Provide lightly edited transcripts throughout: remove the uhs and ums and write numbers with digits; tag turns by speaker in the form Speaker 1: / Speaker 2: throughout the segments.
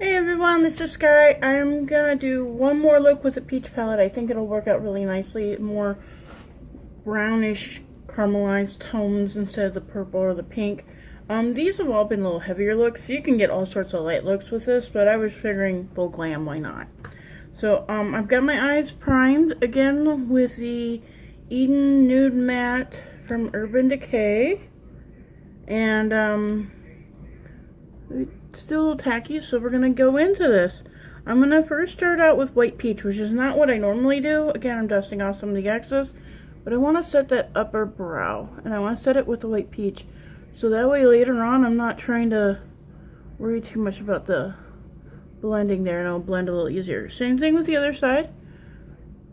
Speaker 1: Hey everyone, this is Sky. I'm gonna do one more look with a peach palette. I think it'll work out really nicely. More brownish caramelized tones instead of the purple or the pink. These have all been a little heavier looks. You can get all sorts of light looks with this, but I was figuring full glam, why not? So, I've got my eyes primed again with the Eden Nude Matte from Urban Decay. And, it's still a little tacky, so we're gonna go into this. I'm gonna first start out with white peach, which is not what I normally do. Again, I'm dusting off some of the excess, but I want to set that upper brow, and I want to set it with the white peach, so that way later on I'm not trying to worry too much about the blending there, and I'll blend a little easier. Same thing with the other side.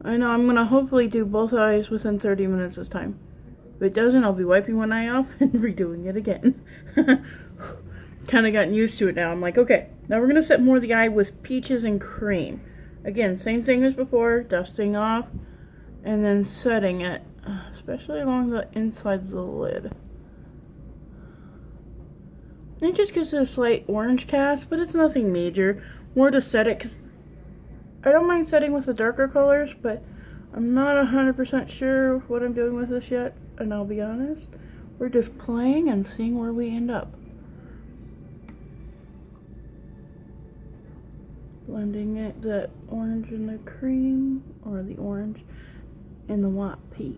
Speaker 1: I know I'm gonna hopefully do both eyes within 30 minutes this time. If it doesn't, I'll be wiping one eye off and redoing it again. Kind of gotten used to it now. I'm like, okay, now we're going to set more of the eye with peaches and cream. Again, same thing as before, dusting off and then setting it, especially along the inside of the lid. And it just gives it a slight orange cast, but it's nothing major. More to set it, because I don't mind setting with the darker colors, but I'm not 100% sure what I'm doing with this yet, and I'll be honest. We're just playing and seeing where we end up. Blending it, the orange and the cream, or the orange and the white peach.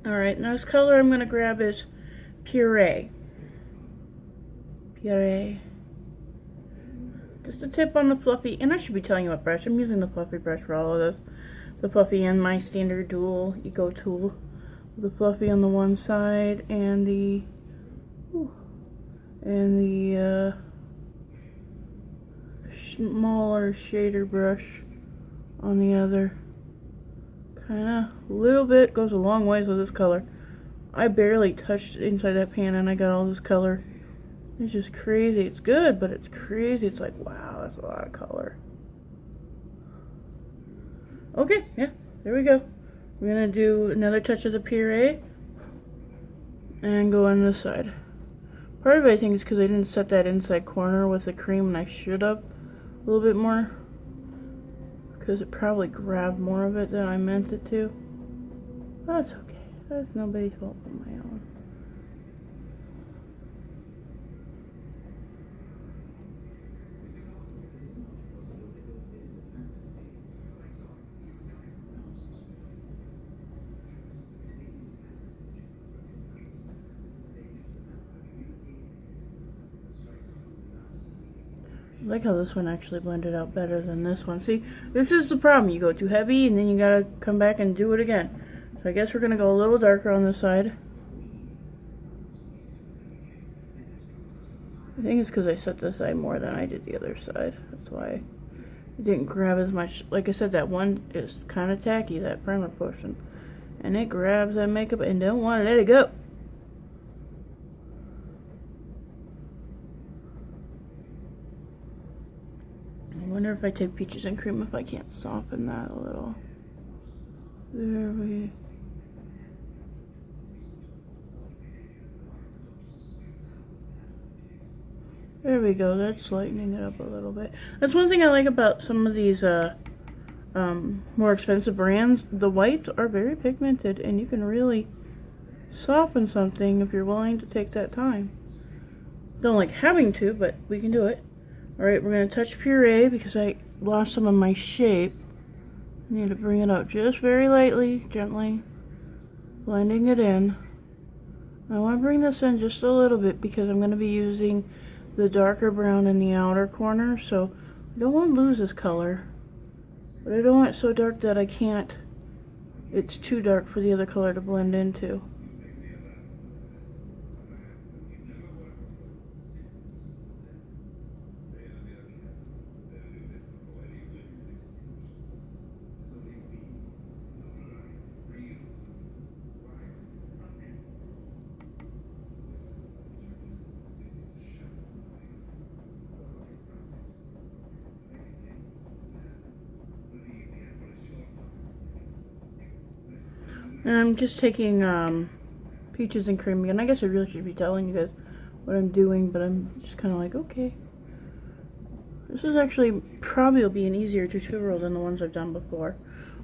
Speaker 1: Alright, next color I'm going to grab is Puree. Just a tip on the fluffy, and I should be telling you what brush. I'm using the fluffy brush for all of this. The fluffy and my standard dual eco tool. The fluffy on the one side and the smaller shader brush on the other. Kinda, a little bit, goes a long ways with this color. I barely touched inside that pan and I got all this color. It's just crazy. It's good, but it's crazy. It's like, wow, that's a lot of color. Okay, yeah, there we go. We're gonna do another touch of the puree and go on this side. Part of it, I think, is because I didn't set that inside corner with the cream, and I should have a little bit more, because it probably grabbed more of it than I meant it to. That's okay. That's nobody's fault but my own. I like how this one actually blended out better than this one. See, this is the problem. You go too heavy and then you gotta come back and do it again. So I guess we're gonna go a little darker on this side. I think it's because I set this side more than I did the other side. That's why it didn't grab as much. Like I said, that one is kind of tacky, that primer portion. And it grabs that makeup and don't want to let it go. I wonder if I take peaches and cream if I can't soften that a little. There we go. That's lightening it up a little bit. That's one thing I like about some of these more expensive brands. The whites are very pigmented, and you can really soften something if you're willing to take that time. Don't like having to, but we can do it. Alright, we're going to touch puree because I lost some of my shape. I need to bring it up just very lightly, gently, blending it in. I want to bring this in just a little bit because I'm going to be using the darker brown in the outer corner, so I don't want to lose this color. But I don't want it so dark that I can't, it's too dark for the other color to blend into. And I'm just taking peaches and cream again. I guess I really should be telling you guys what I'm doing, but I'm just kind of like, okay. This is actually probably will be an easier tutorial than the ones I've done before.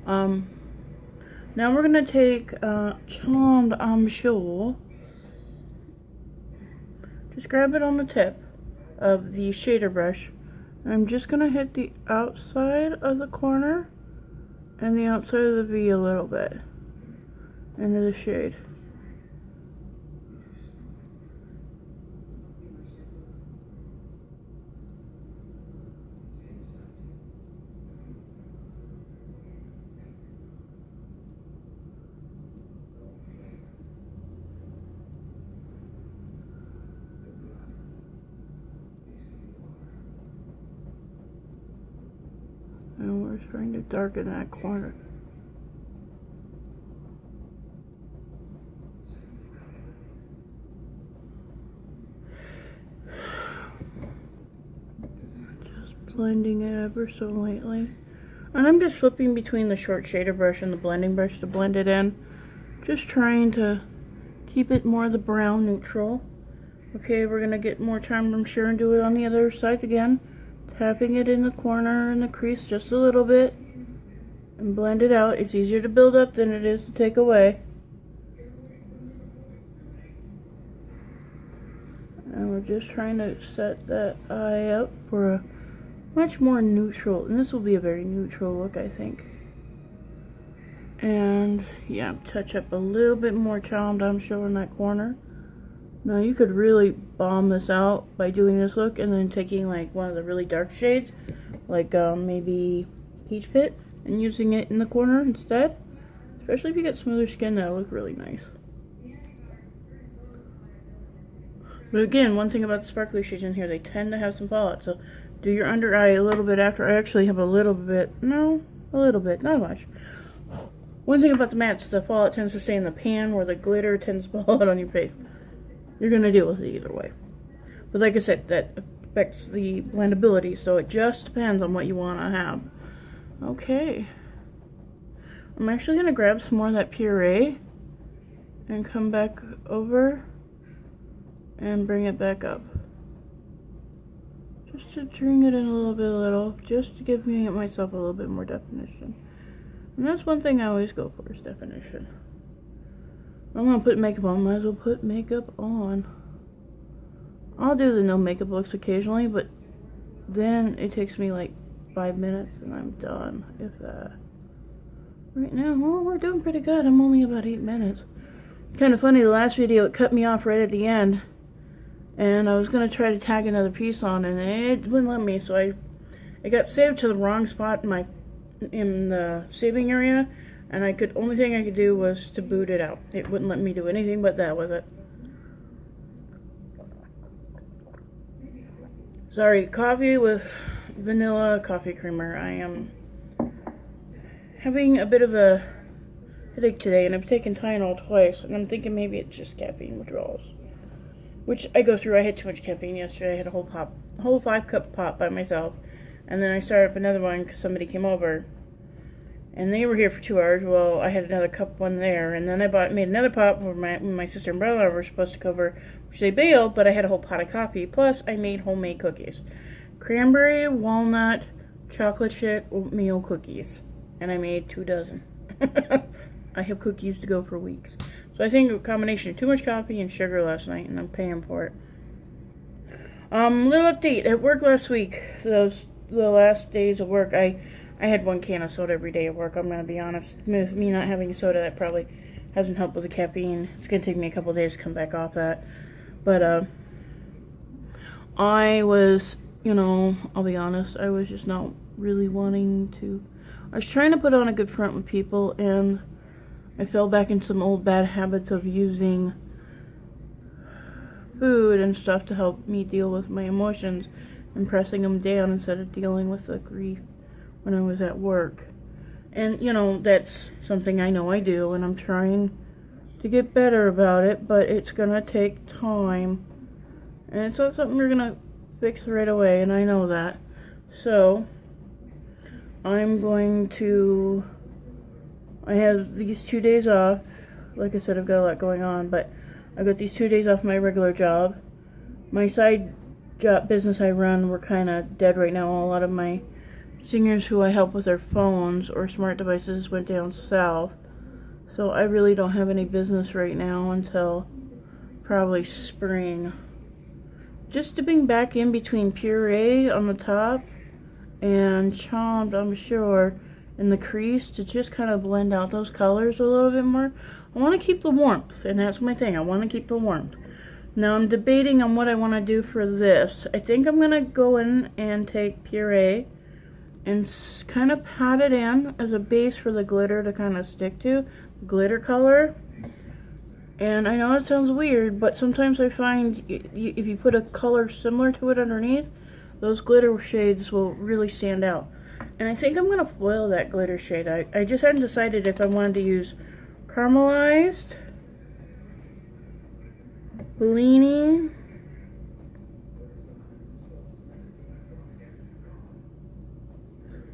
Speaker 1: Now we're gonna take charmed amshore. Just grab it on the tip of the shader brush. I'm just gonna hit the outside of the corner and the outside of the V a little bit into the shade. And we're trying to darken that corner. Just blending it ever so lightly. And I'm just flipping between the short shader brush and the blending brush to blend it in. Just trying to keep it more the brown neutral. Okay, we're gonna get more charmed, I'm sure, and do it on the other side again. Tapping it in the corner and the crease just a little bit and blend it out. It's easier to build up than it is to take away. And we're just trying to set that eye up for a much more neutral, and this will be a very neutral look, I think. And yeah, touch up a little bit more charmed, I'm sure, in that corner. Now you could really bomb this out by doing this look and then taking like one of the really dark shades, like maybe Peach Pit, and using it in the corner instead. Especially if you get smoother skin, that'll look really nice. But again, one thing about the sparkly shades in here, they tend to have some fallout, so do your under eye a little bit after. I actually have a little bit, no, a little bit, not much. One thing about the mattes, the fallout tends to stay in the pan where the glitter tends to fall out on your face. You're going to deal with it either way. But like I said, that affects the blendability, so it just depends on what you want to have. Okay. I'm actually going to grab some more of that puree and come back over and bring it back up. Just to bring it in a little, just to give myself a little bit more definition. And that's one thing I always go for, is definition. I'm gonna put makeup on, might as well put makeup on. I'll do the no makeup looks occasionally, but then it takes me like 5 minutes and I'm done, if that. Right now, well, we're doing pretty good. I'm only about 8 minutes. Kind of funny, the last video, it cut me off right at the end. And I was gonna try to tag another piece on and it wouldn't let me, so it got saved to the wrong spot in the saving area. And only thing I could do was to boot it out. It wouldn't let me do anything but that with it. Sorry, coffee with vanilla coffee creamer. I am having a bit of a headache today, and I've taken Tylenol twice, and I'm thinking maybe it's just caffeine withdrawals. Which I go through. I had too much caffeine yesterday. I had a whole 5-cup pop by myself. And then I started up another one because somebody came over. And they were here for 2 hours. Well, I had another cup one there, and then I made another pot when my sister and brother were supposed to cover, which they bailed, but I had a whole pot of coffee. Plus, I made homemade cookies. Cranberry, walnut, chocolate chip, oatmeal cookies. And I made 2 dozen. I have cookies to go for weeks. So I think a combination of too much coffee and sugar last night, and I'm paying for it. Little update. At work last week, the last days of work, I had 1 can of soda every day at work. I'm going to be honest. With me not having soda, that probably hasn't helped with the caffeine. It's going to take me a couple days to come back off that. But, I was, I'll be honest, I was just not really wanting to. I was trying to put on a good front with people, and I fell back in some old bad habits of using food and stuff to help me deal with my emotions and pressing them down instead of dealing with the grief when I was at work. And, that's something I know I do, and I'm trying to get better about it, but it's gonna take time. And it's not something we're gonna fix right away, and I know that. So, I have these 2 days off. Like I said, I've got a lot going on, but I've got these 2 days off my regular job. my side job business I run, we're kind of dead right now. A lot of my singers who I help with their phones or smart devices went down south. So I really don't have any business right now until probably spring. Just dipping back in between puree on the top and chomped, I'm sure, in the crease to just kind of blend out those colors a little bit more. I want to keep the warmth, and that's my thing. I want to keep the warmth. Now I'm debating on what I want to do for this. I think I'm going to go in and take puree and kind of pat it in as a base for the glitter to kind of stick to, glitter color. And I know it sounds weird, but sometimes I find if you put a color similar to it underneath, those glitter shades will really stand out. And I think I'm going to foil that glitter shade. I just hadn't decided if I wanted to use caramelized, Bellini,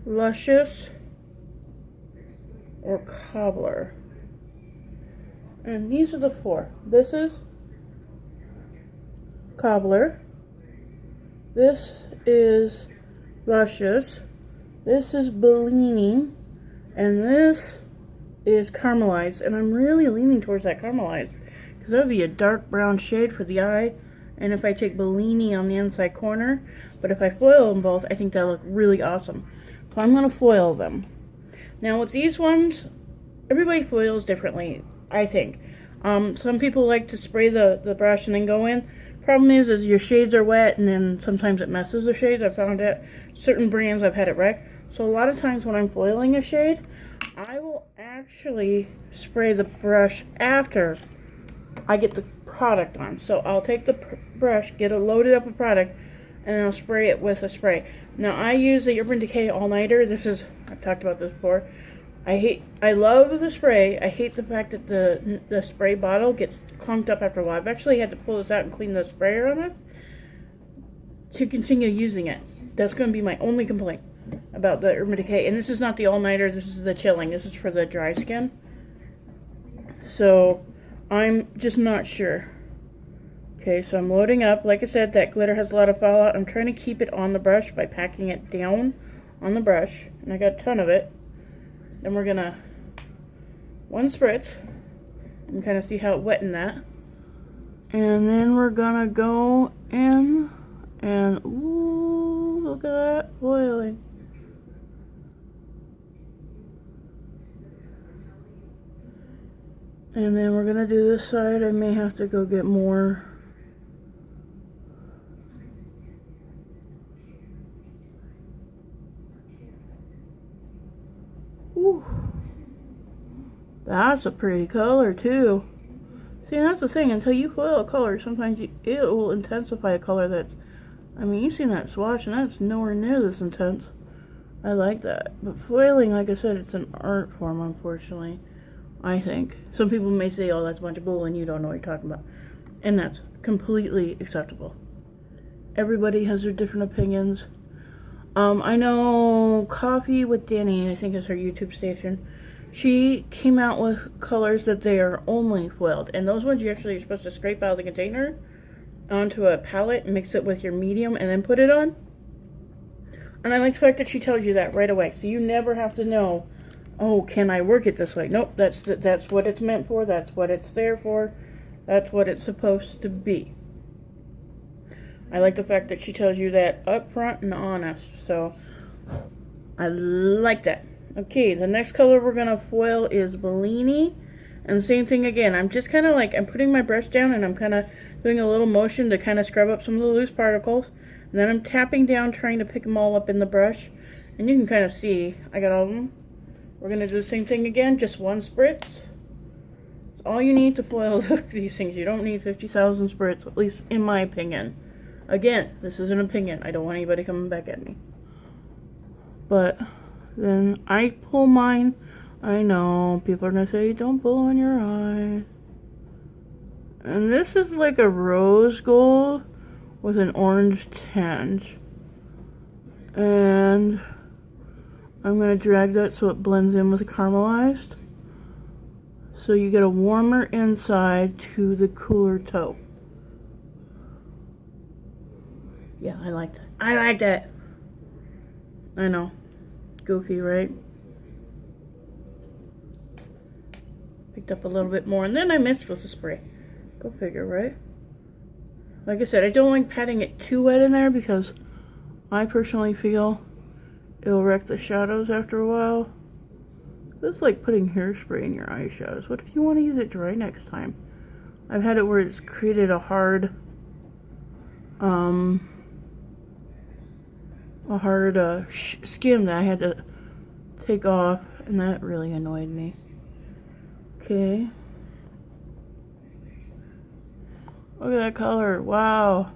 Speaker 1: Luscious, or Cobbler. And these are the four. This is Cobbler. This is Luscious. This is Bellini. And this is Caramelized. And I'm really leaning towards that Caramelized, because that would be a dark brown shade for the eye. And if I take Bellini on the inside corner, but if I foil them both, I think that'll look really awesome. So I'm going to foil them. Now with these ones, everybody foils differently, I think. Some people like to spray the brush and then go in. Problem is your shades are wet, and then sometimes it messes the shades. I found it. Certain brands I've had it wreck. So a lot of times when I'm foiling a shade, I will actually spray the brush after I get the product on. So I'll take the brush, get it loaded up with product, and I'll spray it with a spray. Now I use the Urban Decay All-Nighter. I've talked about this before. I love the spray. I hate the fact that the spray bottle gets clunked up after a while. I've actually had to pull this out and clean the sprayer on it to continue using it. That's going to be my only complaint about the Urban Decay. And this is not the All-Nighter. This is the Chilling. This is for the dry skin. So I'm just not sure. Okay, so I'm loading up. Like I said, that glitter has a lot of fallout. I'm trying to keep it on the brush by packing it down on the brush. And I got a ton of it. Then we're going to one spritz and kind of see how it wet in that. And then we're going to go in and, ooh, look at that foiling. And then we're going to do this side. I may have to go get more. Ooh. That's a pretty color too. See, that's the thing. Until you foil a color, sometimes it will intensify a color that's, I mean, you've seen that swatch and that's nowhere near this intense. I like that. But foiling, like I said, it's an art form, unfortunately. I think. Some people may say, oh, that's a bunch of bull and you don't know what you're talking about. And that's completely acceptable. Everybody has their different opinions. I know Coffee with Danny, I think is her YouTube station. She came out with colors that they are only foiled. And those ones you actually are supposed to scrape out of the container onto a palette, mix it with your medium, and then put it on. And I like the fact that she tells you that right away. So you never have to know, oh, can I work it this way? Nope, that's what it's meant for. That's what it's there for. That's what it's supposed to be. I like the fact that she tells you that up front and honest. So I like that. Okay, the next color we're going to foil is Bellini. And the same thing again. I'm just kind of like, I'm putting my brush down and I'm kind of doing a little motion to kind of scrub up some of the loose particles. And then I'm tapping down, trying to pick them all up in the brush. And you can kind of see, I got all of them. We're going to do the same thing again, just one spritz. It's all you need to foil these things. You don't need 50,000 spritz, at least in my opinion. Again, this is an opinion. I don't want anybody coming back at me. But then I pull mine. I know, people are going to say, don't pull on your eyes. And this is like a rose gold with an orange tinge. And I'm going to drag that so it blends in with the caramelized. So you get a warmer inside to the cooler taupe. Yeah, I like that. I like that. I know. Goofy, right? Picked up a little bit more, and then I missed with the spray. Go figure, right? Like I said, I don't like patting it too wet in there because I personally feel it'll wreck the shadows after a while. It's like putting hairspray in your eyeshadows. What if you want to use it dry next time? I've had it where it's created a hard skim that I had to take off, and that really annoyed me. Okay. Look at that color. Wow.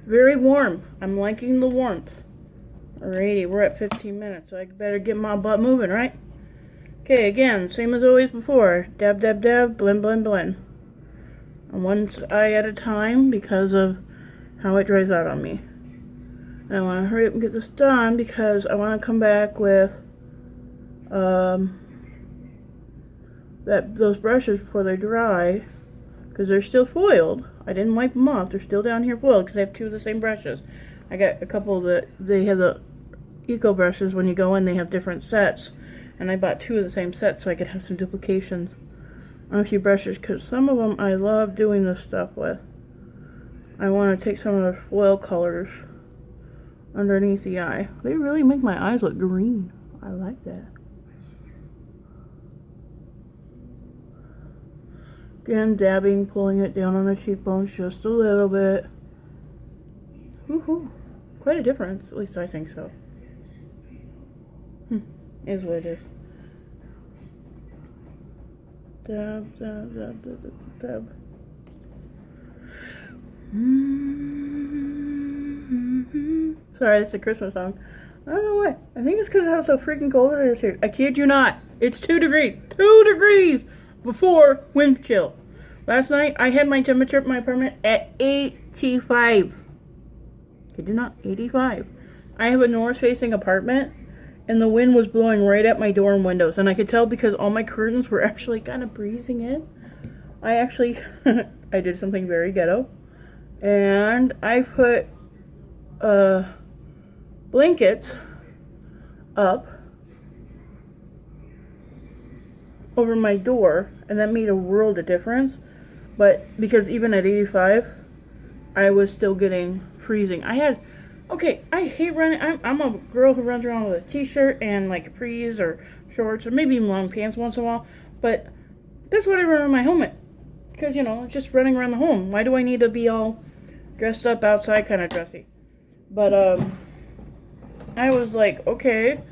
Speaker 1: Very warm. I'm liking the warmth. Alrighty, we're at 15 minutes, so I better get my butt moving, right? Okay, again, same as always before. Dab, dab, dab, blend, blend, blend. And one eye at a time because of how it dries out on me. And I want to hurry up and get this done because I want to come back with those brushes before they dry, because they're still foiled. I didn't wipe them off. They're still down here foiled because I have two of the same brushes. I got a couple that they have the eco brushes. When you go in, they have different sets, and I bought two of the same sets so I could have some duplications on a few brushes, because some of them I love doing this stuff with. I want to take some of the foil colors underneath the eye. They really make my eyes look green. I like that. Again, dabbing, pulling it down on the cheekbones just a little bit. Woohoo! Quite a difference, at least I think so. Is what it is. Dab, dab, dab, dab, dab, dab. Sorry, it's a Christmas song. I don't know why. I think it's because of how so freaking cold it is here. I kid you not. It's 2 degrees. 2 degrees before wind chill. Last night, I had my temperature at my apartment at 85. Kid you not, 85. I have a north-facing apartment, and the wind was blowing right at my door and windows. And I could tell because all my curtains were actually kind of breezing in. I actually, I did something very ghetto. And I put blankets up over my door, and that made a world of difference. But because even at 85, I was still getting freezing. I hate running. I'm a girl who runs around with a t-shirt and like capris or shorts or maybe even long pants once in a while, but that's what I run around my home in, because you know, just running around the home. Why do I need to be all dressed up outside, kind of dressy? But I was like, okay.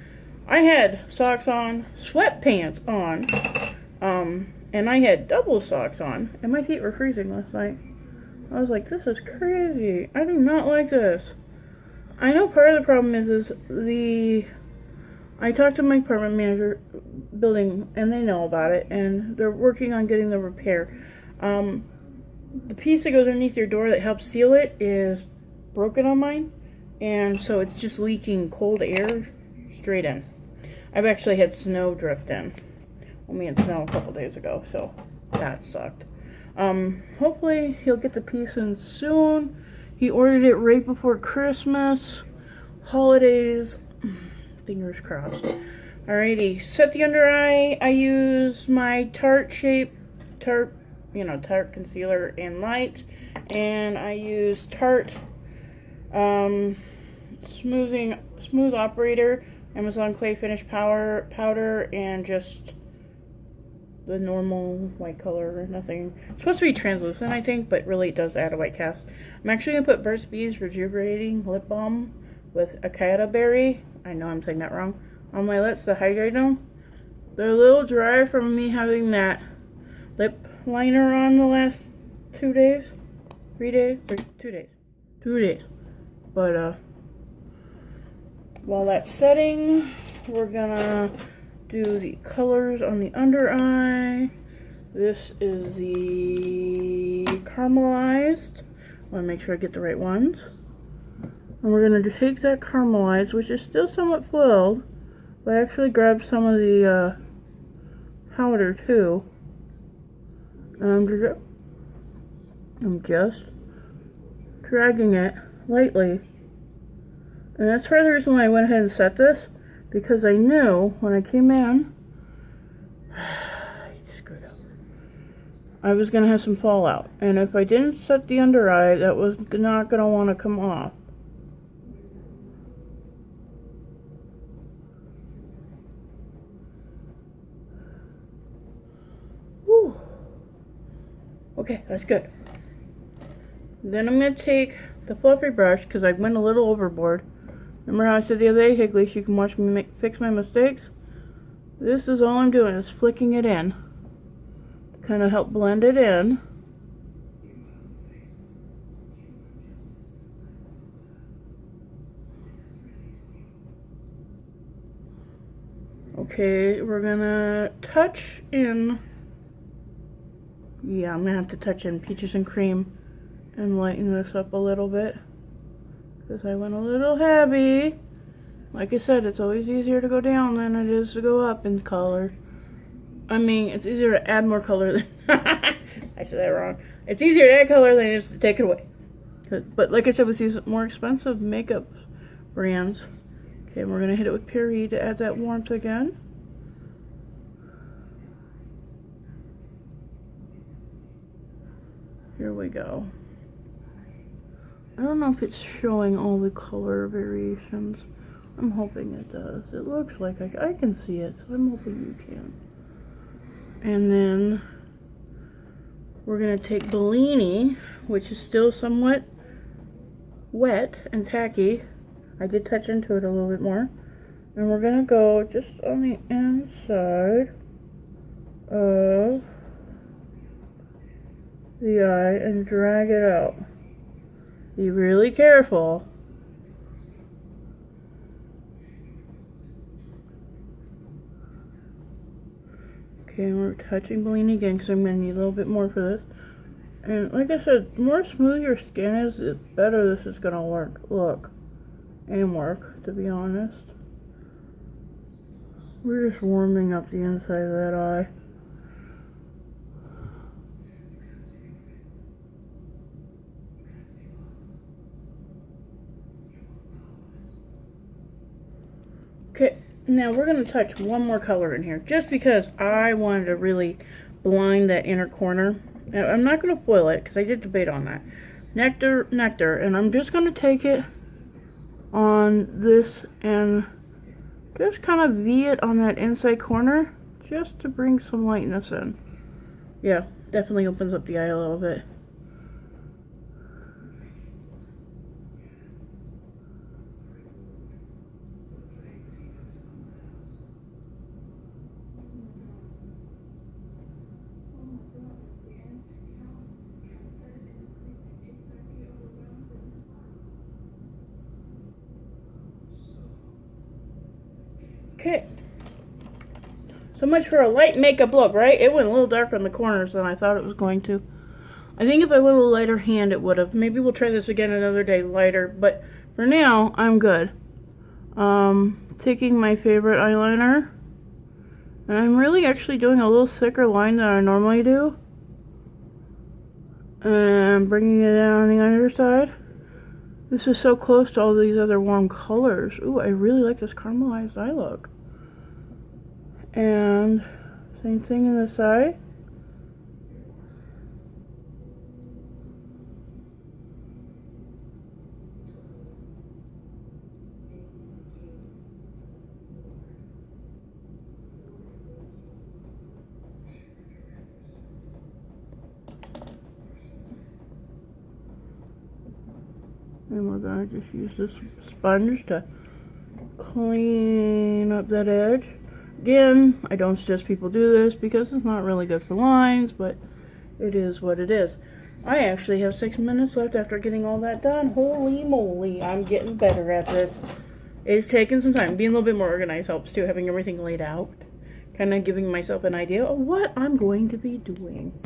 Speaker 1: I had socks on, sweatpants on, and I had double socks on, and my feet were freezing last night. I was like, this is crazy. I do not like this. I know part of the problem is I talked to my apartment manager building, and they know about it, and they're working on getting the repair. The piece that goes underneath your door that helps seal it is broken on mine, and so it's just leaking cold air straight in. I've actually had snow drift in. Well, we had snow a couple days ago, so that sucked. Hopefully he'll get the piece in soon. He ordered it right before Christmas. Holidays. Fingers crossed. Alrighty, set the under eye. I use my Tarte concealer and light. And I use Tarte Smooth Operator, Amazon Clay Finish powder, and just the normal white color. Nothing. It's supposed to be translucent, I think, but really it does add a white cast. I'm actually going to put Burt's Bees Rejuvenating Lip Balm with Akata Berry, I know I'm saying that wrong, on my lips to hydrate them. They're a little dry from me having that lip liner on the last 2 days. 3 days? Or 2 days. 2 days. But, while that's setting, we're gonna do the colors on the under eye. This is the caramelized. I want to make sure I get the right ones. And we're gonna take that caramelized, which is still somewhat foiled, but I actually grabbed some of the powder too. And I'm just dragging it lightly. And that's part of the reason why I went ahead and set this, because I knew when I came in, I screwed up, I was going to have some fallout. And if I didn't set the under eye, that was not going to want to come off. Whew. Okay, that's good. Then I'm going to take the fluffy brush, because I went a little overboard. Remember how I said the other day, hey, at least you can watch me fix my mistakes? This is all I'm doing, is flicking it in. To kind of help blend it in. Okay, we're gonna touch in, yeah, I'm gonna have to touch in Peaches and Cream and lighten this up a little bit, because I went a little heavy. Like I said, it's always easier to go down than it is to go up in color. I mean, it's easier to add more color than I said that wrong. It's easier to add color than it is to take it away. But like I said, with these more expensive makeup brands, okay, we're gonna hit it with Puree to add that warmth again. Here we go. I don't know if it's showing all the color variations. I'm hoping it does. It looks like I can see it, so I'm hoping you can. And then we're going to take Bellini, which is still somewhat wet and tacky. I did touch into it a little bit more. And we're going to go just on the inside of the eye and drag it out. Be really careful. Okay, we're touching Bellini again, because I'm going to need a little bit more for this. And like I said, the more smooth your skin is, the better this is going to look. And work, to be honest. We're just warming up the inside of that eye. Okay, now we're going to touch one more color in here, just because I wanted to really blind that inner corner. Now, I'm not going to foil it, because I did debate on that. Nectar, and I'm just going to take it on this and just kind of V it on that inside corner, just to bring some lightness in. Yeah, definitely opens up the eye a little bit. Okay, so much for a light makeup look, right? It went a little darker in the corners than I thought it was going to. I think if I went a little lighter hand, it would have. Maybe we'll try this again another day lighter, but for now, I'm good. Taking my favorite eyeliner, and I'm really actually doing a little thicker line than I normally do, and bringing it down on the other side. This is so close to all these other warm colors. Ooh, I really like this caramelized eye look. And same thing in this eye. And we're going to just use this sponge to clean up that edge. Again, I don't suggest people do this because it's not really good for lines, but it is what it is. I actually have 6 minutes left after getting all that done. Holy moly, I'm getting better at this. It's taking some time. Being a little bit more organized helps too, having everything laid out. Kind of giving myself an idea of what I'm going to be doing.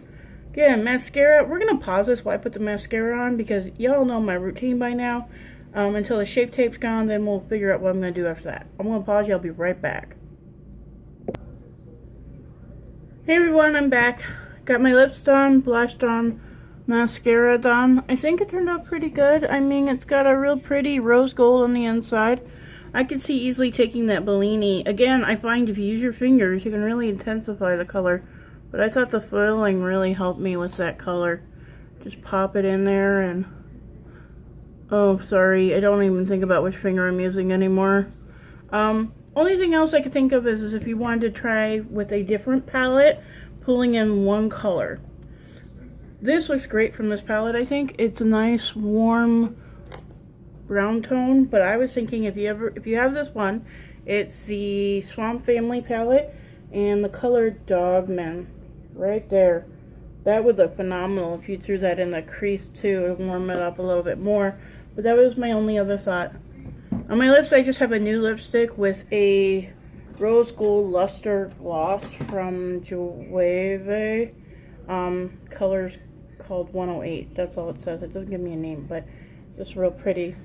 Speaker 1: Again, mascara, we're going to pause this while I put the mascara on because y'all know my routine by now. Until the Shape Tape's gone, then we'll figure out what I'm going to do after that. I'm going to pause you. I'll be right back. Hey everyone, I'm back. Got my lips done, blushed on, mascara done. I think it turned out pretty good. I mean, it's got a real pretty rose gold on the inside. I could see easily taking that Bellini. Again, I find if you use your fingers, you can really intensify the color. But I thought the foiling really helped me with that color. Just pop it in there and... Oh, sorry. I don't even think about which finger I'm using anymore. Only thing else I could think of is if you wanted to try with a different palette, pulling in one color. This looks great from this palette, I think. It's a nice, warm brown tone, but I was thinking if you have this one, it's the Swamp Family palette and the color Dogman right there. That would look phenomenal if you threw that in the crease too to warm it up a little bit more. But that was my only other thought. On my lips, I just have a new lipstick with a rose gold luster gloss from GRWM. Colors called 108. That's all it says. It doesn't give me a name, but it's just real pretty.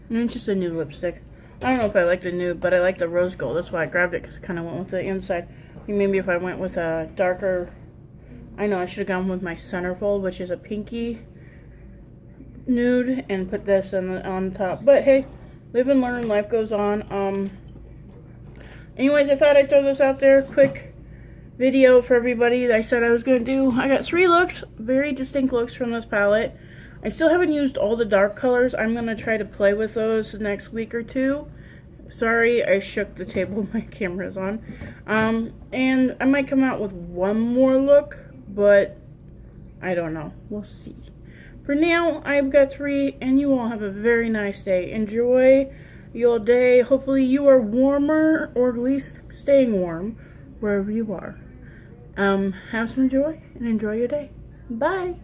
Speaker 1: And it's just a nude lipstick. I don't know if I like the nude, but I like the rose gold. That's why I grabbed it, because it kind of went with the inside. Maybe if I went with a darker... I know I should have gone with my centerfold, which is a pinky nude, and put this on top. But hey, live and learn, life goes on. Anyways, I thought I'd throw this out there. Quick video for everybody that I said I was going to do. I got 3 looks, very distinct looks from this palette. I still haven't used all the dark colors. I'm going to try to play with those the next week or 2. Sorry, I shook the table my camera's on. And I might come out with one more look, but I don't know. We'll see. For now, I've got 3, and you all have a very nice day. Enjoy your day. Hopefully you are warmer, or at least staying warm, wherever you are. Have some joy, and enjoy your day. Bye!